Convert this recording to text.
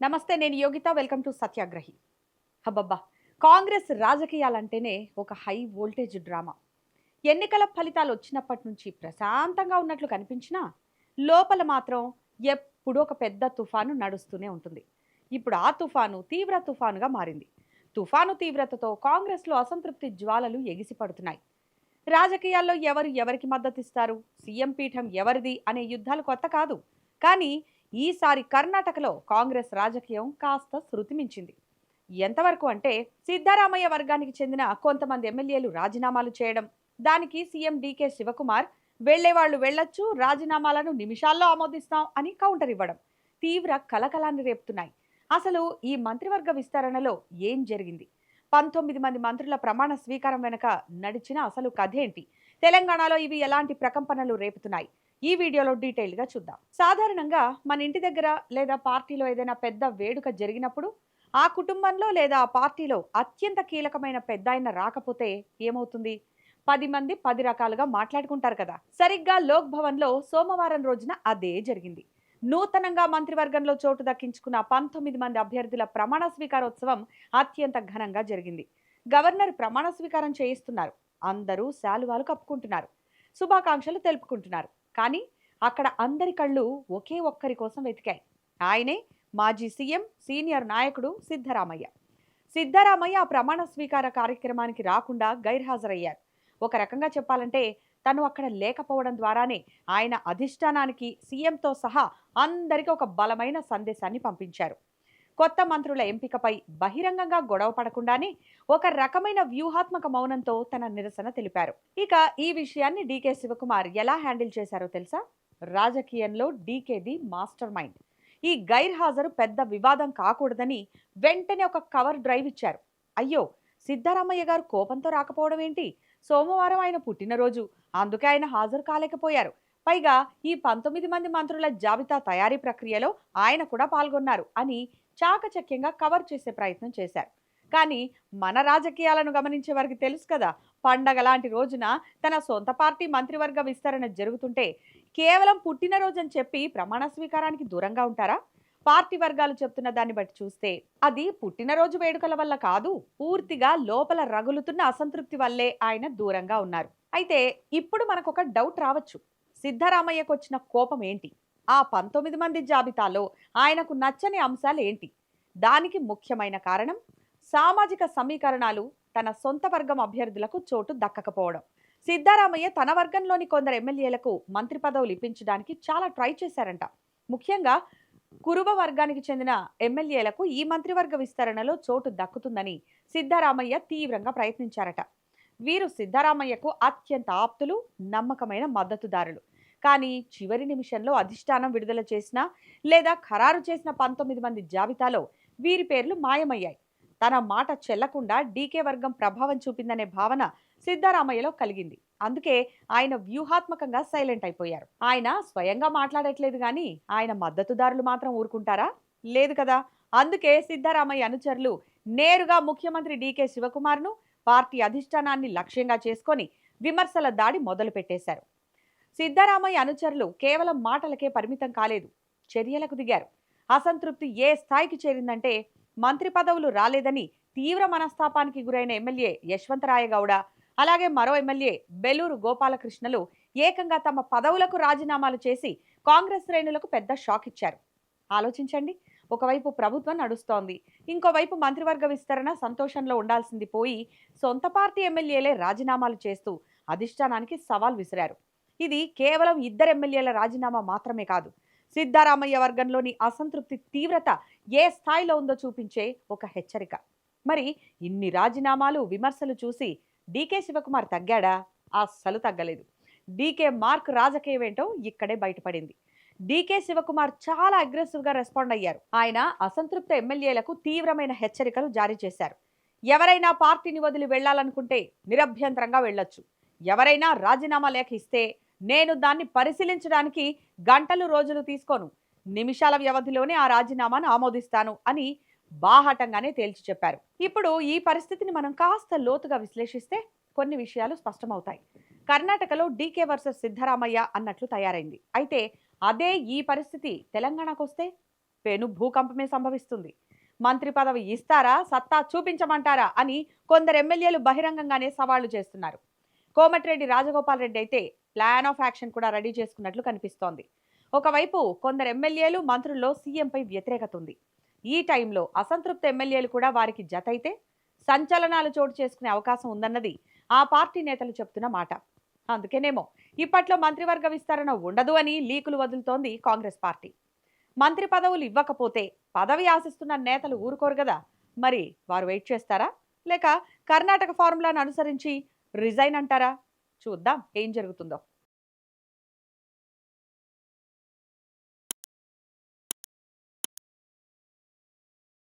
నమస్తే, నేను Yogita. Welcome to సత్యాగ్రహి. హబ్బబ్బా! Congress రాజకీయాలంటేనే ఒక హై వోల్టేజ్ డ్రామా. ఎన్నికల ఫలితాలు వచ్చినప్పటి నుంచి ప్రశాంతంగా ఉన్నట్లు కనిపించినా, లోపల మాత్రం ఎప్పుడూ ఒక పెద్ద తుఫాను నడుస్తూనే ఉంటుంది. ఇప్పుడు ఆ తుఫాను తీవ్ర తుఫానుగా మారింది. తుఫాను తీవ్రతతో కాంగ్రెస్లో అసంతృప్తి జ్వాలలు ఎగిసిపడుతున్నాయి. రాజకీయాల్లో ఎవరు ఎవరికి మద్దతిస్తారు, సీఎం పీఠం ఎవరిది అనే యుద్ధాలు కొత్త కాదు. కానీ ఈసారి కర్ణాటకలో కాంగ్రెస్ రాజకీయం కాస్త శృతి మించింది. ఎంతవరకు అంటే సిద్ధరామయ్య వర్గానికి చెందిన కొంతమంది ఎమ్మెల్యేలు రాజీనామాలు చేయడం, దానికి సీఎం డీకే శివకుమార్ వెళ్లేవాళ్లు వెళ్లొచ్చు, రాజీనామాలను నిమిషాల్లో ఆమోదిస్తాం అని కౌంటర్ ఇవ్వడం తీవ్ర కలకలాన్ని రేపుతున్నాయి. అసలు ఈ మంత్రివర్గ విస్తరణలో ఏం జరిగింది? 19 మంది మంత్రుల ప్రమాణ స్వీకారం వెనక నడిచిన అసలు కథేంటి? తెలంగాణలో ఇవి ఎలాంటి ప్రకంపనలు రేపుతున్నాయి? ఈ వీడియోలో డీటెయిల్గా చూద్దాం. సాధారణంగా మన ఇంటి దగ్గర లేదా పార్టీలో ఏదైనా పెద్ద వేడుక జరిగినప్పుడు ఆ కుటుంబంలో లేదా ఆ పార్టీలో అత్యంత కీలకమైన పెద్దాయన రాకపోతే ఏమవుతుంది? 10 మంది 10 రకాలుగా మాట్లాడుకుంటారు కదా. సరిగ్గా లోక్ భవన్లో సోమవారం రోజున అదే జరిగింది. నూతనంగా మంత్రివర్గంలో చోటు దక్కించుకున్న 19 మంది అభ్యర్థుల ప్రమాణ స్వీకారోత్సవం అత్యంత ఘనంగా జరిగింది. గవర్నర్ ప్రమాణ స్వీకారం చేయిస్తున్నారు. అందరూ శాలువాలు కప్పుకుంటున్నారు, శుభాకాంక్షలు తెలుపుకుంటున్నారు. కానీ అక్కడ అందరి కళ్ళు ఒకే ఒక్కరి కోసం వెతికాయి. ఆయనే మాజీ సీఎం, సీనియర్ నాయకుడు సిద్ధరామయ్య. సిద్ధరామయ్య ఆ ప్రమాణ స్వీకార కార్యక్రమానికి రాకుండా గైర్హాజరయ్యారు. ఒక రకంగా చెప్పాలంటే తను అక్కడ లేకపోవడం ద్వారానే ఆయన అధిష్టానానికి, సీఎంతో సహా అందరికీ ఒక బలమైన సందేశాన్ని పంపించారు. కొత్త మంత్రుల ఎంపికపై బహిరంగంగా గొడవ పడకుండానే ఒక రకమైన వ్యూహాత్మక మౌనంతో తన నిరసన తెలిపారు. ఇక ఈ విషయాన్ని డీకే శివకుమార్ ఎలా హ్యాండిల్ చేశారో తెలుసా? రాజకీయంలో డీకేది మాస్టర్ మైండ్. ఈ గైర్హాజరు పెద్ద వివాదం కాకూడదని వెంటనే ఒక కవర్ డ్రైవ్ ఇచ్చారు. అయ్యో, సిద్ధరామయ్య గారు కోపంతో రాకపోవడం ఏంటి? సోమవారం ఆయన పుట్టినరోజు, అందుకే ఆయన హాజరు కాలేకపోయారు. పైగా ఈ 19 మంది మంత్రుల జాబితా తయారీ ప్రక్రియలో ఆయన కూడా పాల్గొన్నారు అని చాకచక్యంగా కవర్ చేసే ప్రయత్నం చేశారు. కానీ మన రాజకీయాలను గమనించే వారికి తెలుసు కదా, పండగ లాంటి రోజున తన సొంత పార్టీ మంత్రివర్గ విస్తరణ జరుగుతుంటే కేవలం పుట్టినరోజు అని చెప్పి ప్రమాణ స్వీకారానికి దూరంగా ఉంటారా? పార్టీ వర్గాలు చెప్తున్న దాన్ని బట్టి చూస్తే అది పుట్టినరోజు వేడుకల వల్ల కాదు, పూర్తిగా లోపల రగులుతున్న అసంతృప్తి వల్లే ఆయన దూరంగా ఉన్నారు. అయితే ఇప్పుడు మనకొక డౌట్ రావచ్చు. సిద్ధరామయ్యకు వచ్చిన కోపం ఏంటి? ఆ 19 మంది జాబితాలో ఆయనకు నచ్చని అంశాలు ఏంటి? దానికి ముఖ్యమైన కారణం సామాజిక సమీకరణాలు, తన సొంత వర్గం అభ్యర్థులకు చోటు దక్కకపోవడం. సిద్ధరామయ్య తన వర్గంలోని కొందరు ఎమ్మెల్యేలకు మంత్రి పదవులు ఇప్పించడానికి చాలా ట్రై చేశారంట. ముఖ్యంగా కురుబ వర్గానికి చెందిన ఎమ్మెల్యేలకు ఈ మంత్రివర్గ విస్తరణలో చోటు దక్కుతుందని సిద్ధరామయ్య తీవ్రంగా ప్రయత్నించారట. వీరు సిద్ధరామయ్యకు అత్యంత ఆప్తులు, నమ్మకమైన మద్దతుదారులు. కానీ చివరి నిమిషంలో అధిష్టానం విడుదల చేసిన లేదా ఖరారు చేసిన 19 మంది జాబితాలో వీరి పేర్లు మాయమయ్యాయి. తన మాట చెల్లకుండా డీకే వర్గం ప్రభావం చూపిందనే భావన సిద్ధరామయ్యలో కలిగింది. అందుకే ఆయన వ్యూహాత్మకంగా సైలెంట్ అయిపోయారు. ఆయన స్వయంగా మాట్లాడట్లేదు కానీ ఆయన మద్దతుదారులు మాత్రం ఊరుకుంటారా? లేదు కదా. అందుకే సిద్ధరామయ్య అనుచరులు నేరుగా ముఖ్యమంత్రి డీకే శివకుమార్ను, పార్టీ అధిష్టానాన్ని లక్ష్యంగా చేసుకొని విమర్శల దాడి మొదలు పెట్టేశారు. సిద్ధరామయ్య అనుచరులు కేవలం మాటలకే పరిమితం కాలేదు, చర్యలకు దిగారు. అసంతృప్తి ఏ స్థాయికి చేరిందంటే మంత్రి పదవులు రాలేదని తీవ్ర మనస్తాపానికి గురైన ఎమ్మెల్యే యశ్వంతరాయ గౌడ, అలాగే మరో ఎమ్మెల్యే బెలూరు గోపాలకృష్ణలు ఏకంగా తమ పదవులకు రాజీనామాలు చేసి కాంగ్రెస్ శ్రేణులకు పెద్ద షాక్ ఇచ్చారు. ఆలోచించండి, ఒకవైపు ప్రభుత్వం నడుస్తోంది, ఇంకోవైపు మంత్రివర్గ విస్తరణ సంతోషంలో ఉండాల్సింది పోయి సొంత పార్టీ ఎమ్మెల్యేలే రాజీనామాలు చేస్తూ అధిష్టానానికి సవాల్ విసిరారు. ఇది కేవలం 2 ఎమ్మెల్యేల రాజీనామా మాత్రమే కాదు, సిద్ధరామయ్య వర్గంలోని అసంతృప్తి తీవ్రత ఏ స్థాయిలో ఉందో చూపించే ఒక హెచ్చరిక. మరి ఇన్ని రాజీనామాలు, విమర్శలు చూసి డీకే శివకుమార్ తగ్గాడా? అస్సలు తగ్గలేదు. డీకే మార్క్ రాజకీయం ఏంటో ఇక్కడే బయటపడింది. డీకే శివకుమార్ చాలా అగ్రెసివ్గా రెస్పాండ్ అయ్యారు. ఆయన అసంతృప్త ఎమ్మెల్యేలకు తీవ్రమైన హెచ్చరికలు జారీ చేశారు. ఎవరైనా పార్టీని వదిలి వెళ్లాలనుకుంటే నిరభ్యంతరంగా వెళ్లొచ్చు. ఎవరైనా రాజీనామా లేఖ ఇస్తే నేను దాన్ని పరిశీలించడానికి గంటలు, రోజులు తీసుకోను, నిమిషాల వ్యవధిలోనే ఆ రాజీనామాను ఆమోదిస్తాను అని బాహాటంగానే తేల్చి చెప్పారు. ఇప్పుడు ఈ పరిస్థితిని మనం కాస్త లోతుగా విశ్లేషిస్తే కొన్ని విషయాలు స్పష్టమవుతాయి. కర్ణాటకలో డీకే వర్సెస్ సిద్ధరామయ్య అన్నట్లు తయారైంది. అయితే అదే ఈ పరిస్థితి తెలంగాణకు వస్తే పెను భూకంపమే సంభవిస్తుంది. మంత్రి పదవి ఇస్తారా, సత్తా చూపించమంటారా అని కొందరు ఎమ్మెల్యేలు బహిరంగంగానే సవాళ్లు చేస్తున్నారు. కోమటిరెడ్డి రాజగోపాల్ రెడ్డి అయితే ప్లాన్ ఆఫ్ యాక్షన్ కూడా రెడీ చేసుకున్నట్లు కనిపిస్తోంది. ఒకవైపు కొందరు ఎమ్మెల్యేలు మంత్రుల్లో సీఎంపై వ్యతిరేకత ఉంది. ఈ టైంలో అసంతృప్త ఎమ్మెల్యేలు కూడా వారికి జతైతే సంచలనాలు చోటు చేసుకునే అవకాశం ఉందన్నది ఆ పార్టీ నేతలు చెప్తున్న మాట. అందుకేనేమో ఇప్పట్లో మంత్రివర్గ విస్తరణ ఉండదు అని లీకులు వదులుతోంది కాంగ్రెస్ పార్టీ. మంత్రి పదవులు ఇవ్వకపోతే పదవి ఆశిస్తున్న నేతలు ఊరుకోరు కదా, మరి వారు వెయిట్ చేస్తారా, లేక కర్ణాటక ఫార్ములాను అనుసరించి రిజైన్ అంటారా? చూద్దాం ఏం జరుగుతుందో.